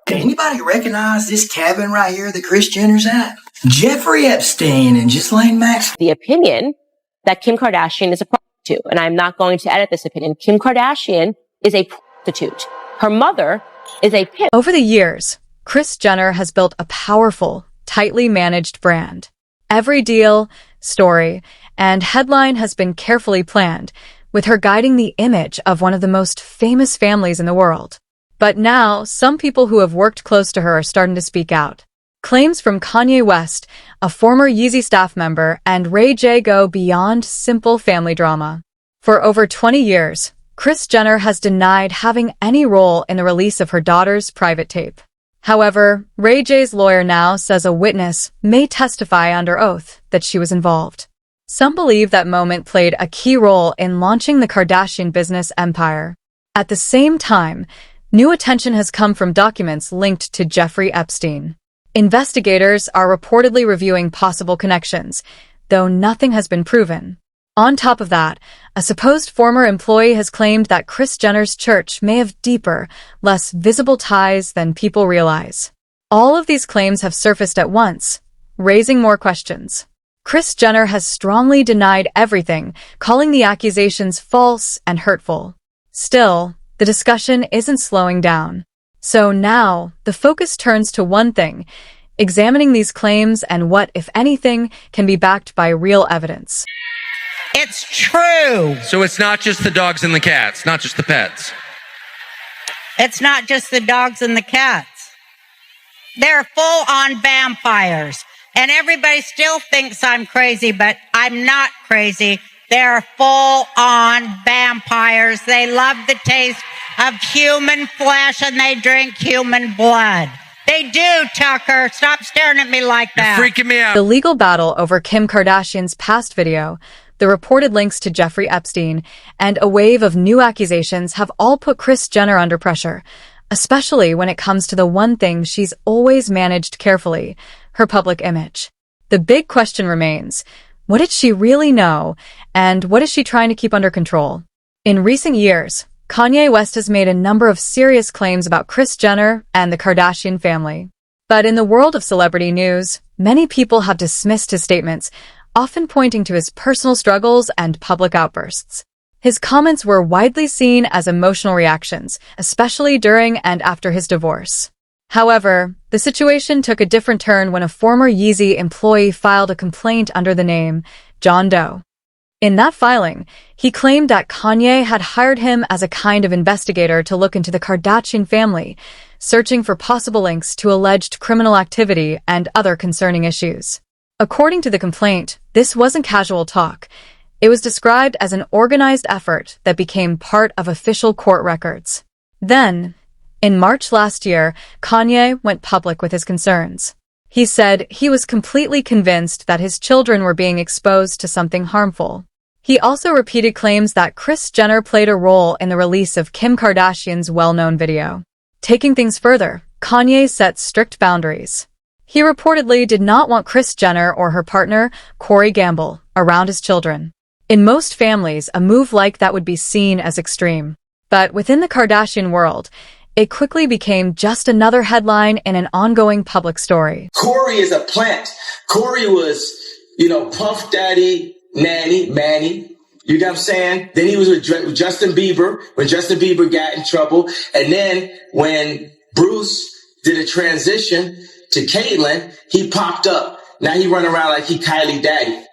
Did anybody recognize this cabin right here that Kris Jenner's at? Jeffrey Epstein and Ghislaine Maxwell. The opinion that Kim Kardashian is a prostitute, and I'm not going to edit this opinion. Kim Kardashian is a prostitute. Her mother is a pimp. Over the years, Kris Jenner has built a powerful, tightly managed brand. Every deal, story, and headline has been carefully planned, with her guiding the image of one of the most famous families in the world. But now, some people who have worked close to her are starting to speak out. Claims from Kanye West, a former Yeezy staff member, and Ray J go beyond simple family drama. For over 20 years, Kris Jenner has denied having any role in the release of her daughter's private tape. However, Ray J's lawyer now says a witness may testify under oath that she was involved. Some believe that moment played a key role in launching the Kardashian business empire. At the same time, new attention has come from documents linked to Jeffrey Epstein. Investigators are reportedly reviewing possible connections, though nothing has been proven. On top of that, a supposed former employee has claimed that Kris Jenner's church may have deeper, less visible ties than people realize. All of these claims have surfaced at once, raising more questions. Kris Jenner has strongly denied everything, calling the accusations false and hurtful. Still, the discussion isn't slowing down. So now, the focus turns to one thing, examining these claims and what, if anything, can be backed by real evidence. It's true. So it's not just the dogs and the cats, not just the pets. It's not just the dogs and the cats. They're full-on vampires. And everybody still thinks I'm crazy, but I'm not crazy. They're full-on vampires. They love the taste of human flesh and they drink human blood. They do, Tucker. Stop staring at me like that. You're freaking me out. The legal battle over Kim Kardashian's past video, the reported links to Jeffrey Epstein, and a wave of new accusations have all put Kris Jenner under pressure, especially when it comes to the one thing she's always managed carefully, her public image. The big question remains, what did she really know, and what is she trying to keep under control? In recent years, Kanye West has made a number of serious claims about Kris Jenner and the Kardashian family. But in the world of celebrity news, many people have dismissed his statements, often pointing to his personal struggles and public outbursts. His comments were widely seen as emotional reactions, especially during and after his divorce. However, the situation took a different turn when a former Yeezy employee filed a complaint under the name John Doe. In that filing, he claimed that Kanye had hired him as a kind of investigator to look into the Kardashian family, searching for possible links to alleged criminal activity and other concerning issues. According to the complaint, this wasn't casual talk. It was described as an organized effort that became part of official court records. Then, in March last year, Kanye went public with his concerns. He said he was completely convinced that his children were being exposed to something harmful. He also repeated claims that Kris Jenner played a role in the release of Kim Kardashian's well-known video. Taking things further, Kanye set strict boundaries. He reportedly did not want Kris Jenner or her partner, Corey Gamble, around his children. In most families, a move like that would be seen as extreme. But within the Kardashian world, it quickly became just another headline in an ongoing public story. Corey is a plant. Corey was, Puff Daddy, Manny. You know what I'm saying? Then he was with Justin Bieber when Justin Bieber got in trouble. And then when Bruce did a transition to Caitlyn, he popped up. Now he run around like he Kylie Daddy.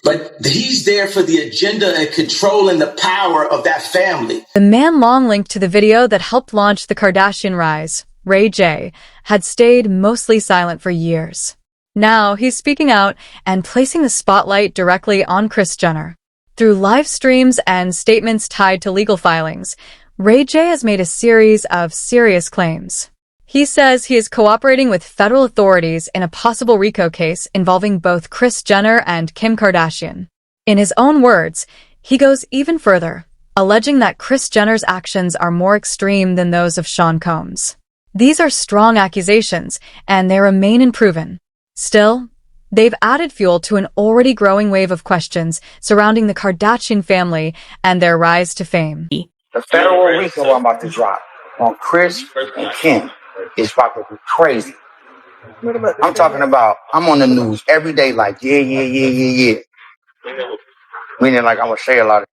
But he's there for the agenda and controlling the power of that family. The man long linked to the video that helped launch the Kardashian rise, Ray J, had stayed mostly silent for years. Now he's speaking out and placing the spotlight directly on Kris Jenner. Through live streams and statements tied to legal filings, Ray J has made a series of serious claims. He says he is cooperating with federal authorities in a possible RICO case involving both Kris Jenner and Kim Kardashian. In his own words, he goes even further, alleging that Kris Jenner's actions are more extreme than those of Sean Combs. These are strong accusations, and they remain unproven. Still, they've added fuel to an already growing wave of questions surrounding the Kardashian family and their rise to fame. The federal RICO I'm about to drop on Kris and Kim is about to be crazy. I'm talking about, I'm on the news every day like, yeah. Meaning like I'm going to say a lot of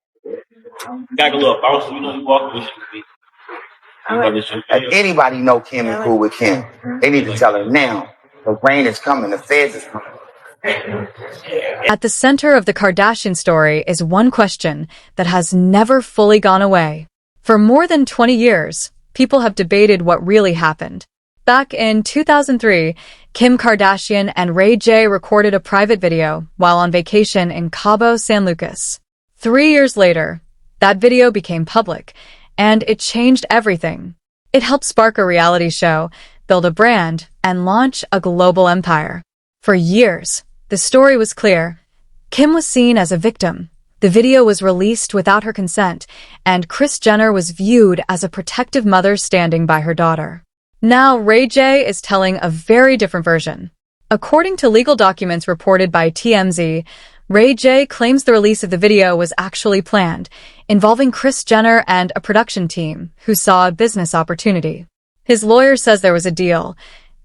Gotta go look. Also, you know you walk with me. If anybody know Kim and cool with Kim, they need to tell her now. The rain is coming. The feds is coming. At the center of the Kardashian story is one question that has never fully gone away. For more than 20 years, people have debated what really happened. Back in 2003, Kim Kardashian and Ray J recorded a private video while on vacation in Cabo San Lucas. 3 years later, that video became public, and it changed everything. It helped spark a reality show, build a brand, and launch a global empire. For years, the story was clear. Kim was seen as a victim. The video was released without her consent, and Kris Jenner was viewed as a protective mother standing by her daughter. Now, Ray J is telling a very different version. According to legal documents reported by TMZ, Ray J claims the release of the video was actually planned, involving Kris Jenner and a production team who saw a business opportunity. His lawyer says there was a deal.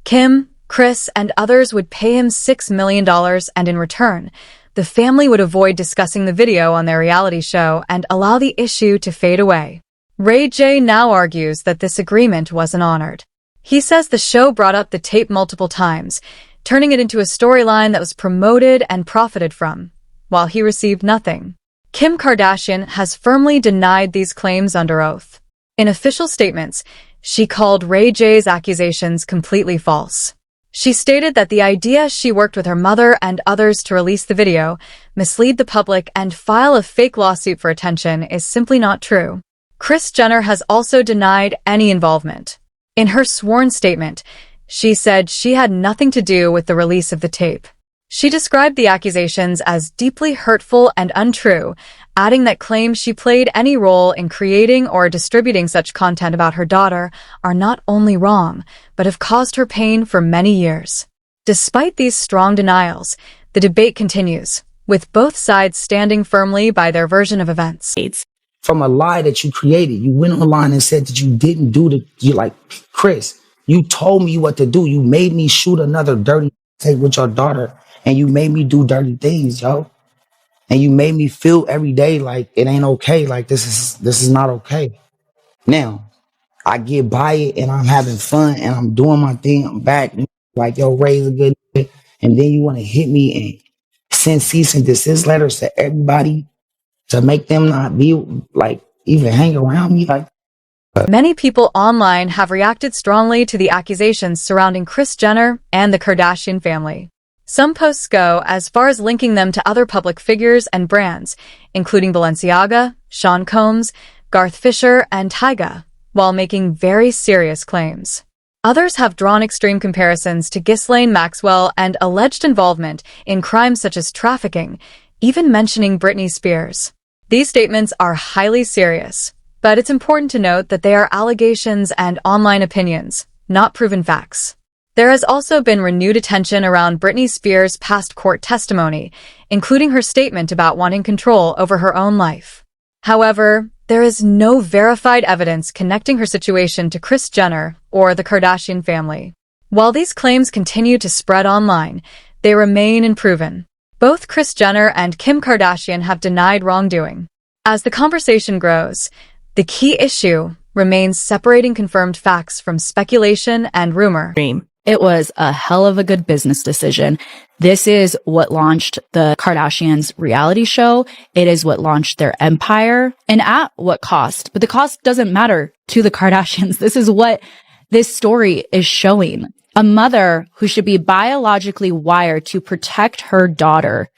Kim, Kris, and others would pay him $6 million, and in return, the family would avoid discussing the video on their reality show and allow the issue to fade away. Ray J now argues that this agreement wasn't honored. He says the show brought up the tape multiple times, turning it into a storyline that was promoted and profited from, while he received nothing. Kim Kardashian has firmly denied these claims under oath. In official statements, she called Ray J's accusations completely false. She stated that the idea she worked with her mother and others to release the video, mislead the public, and file a fake lawsuit for attention is simply not true. Kris Jenner has also denied any involvement. In her sworn statement, she said she had nothing to do with the release of the tape. She described the accusations as deeply hurtful and untrue, adding that claims she played any role in creating or distributing such content about her daughter are not only wrong, but have caused her pain for many years. Despite these strong denials, the debate continues, with both sides standing firmly by their version of events. From a lie that you created, you went online and said that you didn't do you like, Kris, you told me what to do. You made me shoot another dirty tape with your daughter, and you made me do dirty things, yo. And you made me feel every day like it ain't okay. Like this is not okay. Now, I get by it and I'm having fun and I'm doing my thing. I'm back. Like, yo, Ray's a good nigga. And then you want to hit me and send cease and desist letters to everybody to make them not be like even hang around me. Like, many people online have reacted strongly to the accusations surrounding Kris Jenner and the Kardashian family. Some posts go as far as linking them to other public figures and brands, including Balenciaga, Sean Combs, Garth Fisher, and Tyga, while making very serious claims. Others have drawn extreme comparisons to Ghislaine Maxwell and alleged involvement in crimes such as trafficking, even mentioning Britney Spears. These statements are highly serious, but it's important to note that they are allegations and online opinions, not proven facts. There has also been renewed attention around Britney Spears' past court testimony, including her statement about wanting control over her own life. However, there is no verified evidence connecting her situation to Kris Jenner or the Kardashian family. While these claims continue to spread online, they remain unproven. Both Kris Jenner and Kim Kardashian have denied wrongdoing. As the conversation grows, the key issue remains separating confirmed facts from speculation and rumor. It was a hell of a good business decision. This is what launched the Kardashians reality show. It is what launched their empire, and at what cost. But the cost doesn't matter to the Kardashians. This is what this story is showing. A mother who should be biologically wired to protect her daughter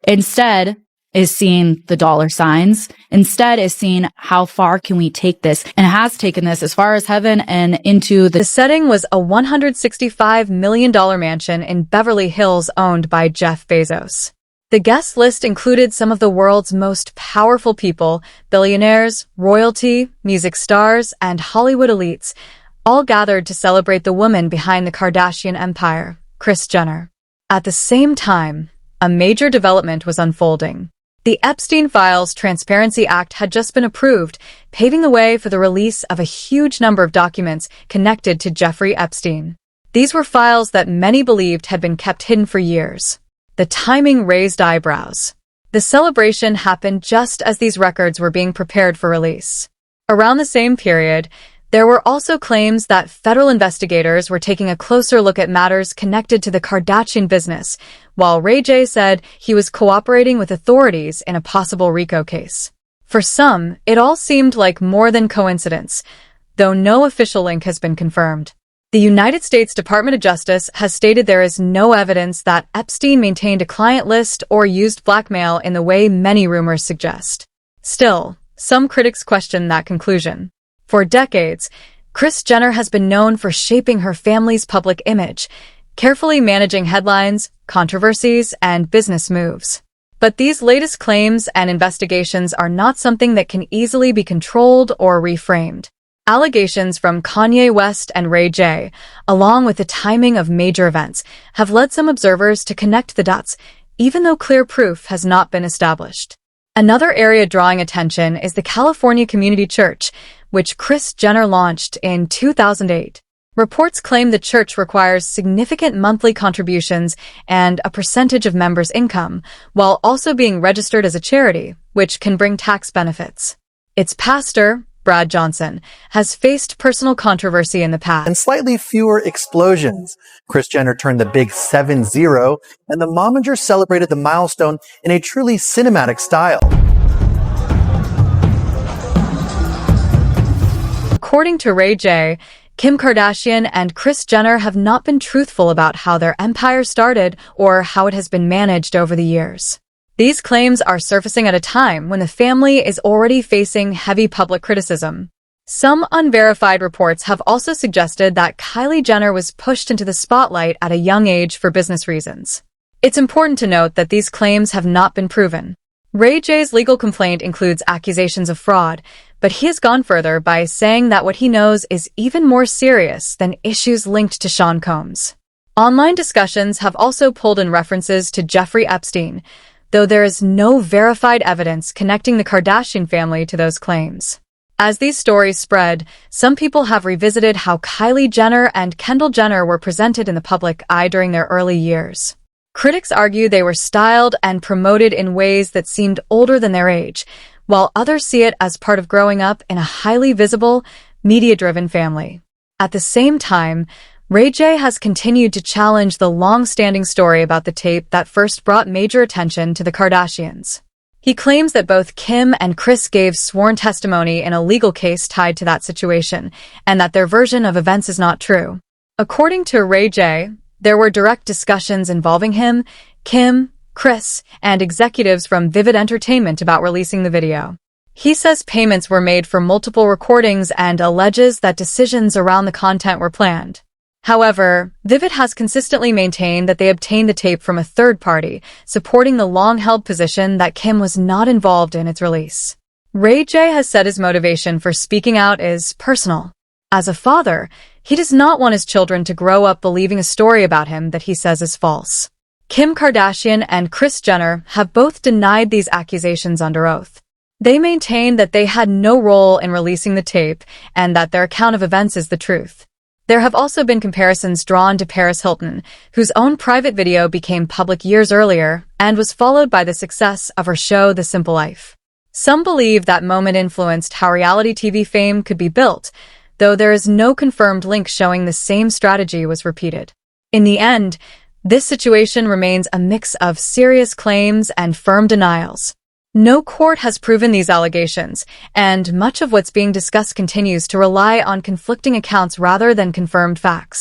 instead is seeing the dollar signs, instead is seeing how far can we take this, and has taken this as far as heaven and into the... The setting was a $165 million mansion in Beverly Hills owned by Jeff Bezos. The guest list included some of the world's most powerful people, billionaires, royalty, music stars, and Hollywood elites, all gathered to celebrate the woman behind the Kardashian empire, Kris Jenner. At the same time, a major development was unfolding. The Epstein Files Transparency Act had just been approved, paving the way for the release of a huge number of documents connected to Jeffrey Epstein. These were files that many believed had been kept hidden for years. The timing raised eyebrows. The celebration happened just as these records were being prepared for release. Around the same period, there were also claims that federal investigators were taking a closer look at matters connected to the Kardashian business, while Ray J said he was cooperating with authorities in a possible RICO case. For some, it all seemed like more than coincidence, though no official link has been confirmed. The United States Department of Justice has stated there is no evidence that Epstein maintained a client list or used blackmail in the way many rumors suggest. Still, some critics question that conclusion. For decades, Kris Jenner has been known for shaping her family's public image, carefully managing headlines, controversies, and business moves. But these latest claims and investigations are not something that can easily be controlled or reframed. Allegations from Kanye West and Ray J, along with the timing of major events, have led some observers to connect the dots, even though clear proof has not been established. Another area drawing attention is the California Community Church, which Kris Jenner launched in 2008. Reports claim the church requires significant monthly contributions and a percentage of members' income, while also being registered as a charity, which can bring tax benefits. Its pastor, Brad Johnson, has faced personal controversy in the past. And slightly fewer explosions. Kris Jenner turned the big 7-0, and the momager celebrated the milestone in a truly cinematic style. According to Ray J, Kim Kardashian and Kris Jenner have not been truthful about how their empire started or how it has been managed over the years. These claims are surfacing at a time when the family is already facing heavy public criticism. Some unverified reports have also suggested that Kylie Jenner was pushed into the spotlight at a young age for business reasons. It's important to note that these claims have not been proven. Ray J's legal complaint includes accusations of fraud, but he has gone further by saying that what he knows is even more serious than issues linked to Sean Combs. Online discussions have also pulled in references to Jeffrey Epstein, though there is no verified evidence connecting the Kardashian family to those claims. As these stories spread, some people have revisited how Kylie Jenner and Kendall Jenner were presented in the public eye during their early years. Critics argue they were styled and promoted in ways that seemed older than their age, while others see it as part of growing up in a highly visible, media-driven family. At the same time, Ray J has continued to challenge the long-standing story about the tape that first brought major attention to the Kardashians. He claims that both Kim and Kris gave sworn testimony in a legal case tied to that situation, and that their version of events is not true. According to Ray J, there were direct discussions involving him, Kim, Kris, and executives from Vivid Entertainment about releasing the video. He says payments were made for multiple recordings and alleges that decisions around the content were planned. However, Vivid has consistently maintained that they obtained the tape from a third party, supporting the long-held position that Kim was not involved in its release. Ray J has said his motivation for speaking out is personal. As a father, he does not want his children to grow up believing a story about him that he says is false. Kim Kardashian and Kris Jenner have both denied these accusations under oath. They maintain that they had no role in releasing the tape and that their account of events is the truth. There have also been comparisons drawn to Paris Hilton, whose own private video became public years earlier and was followed by the success of her show The Simple Life. Some believe that moment influenced how reality TV fame could be built, though there is no confirmed link showing the same strategy was repeated. In the end, this situation remains a mix of serious claims and firm denials. No court has proven these allegations, and much of what's being discussed continues to rely on conflicting accounts rather than confirmed facts.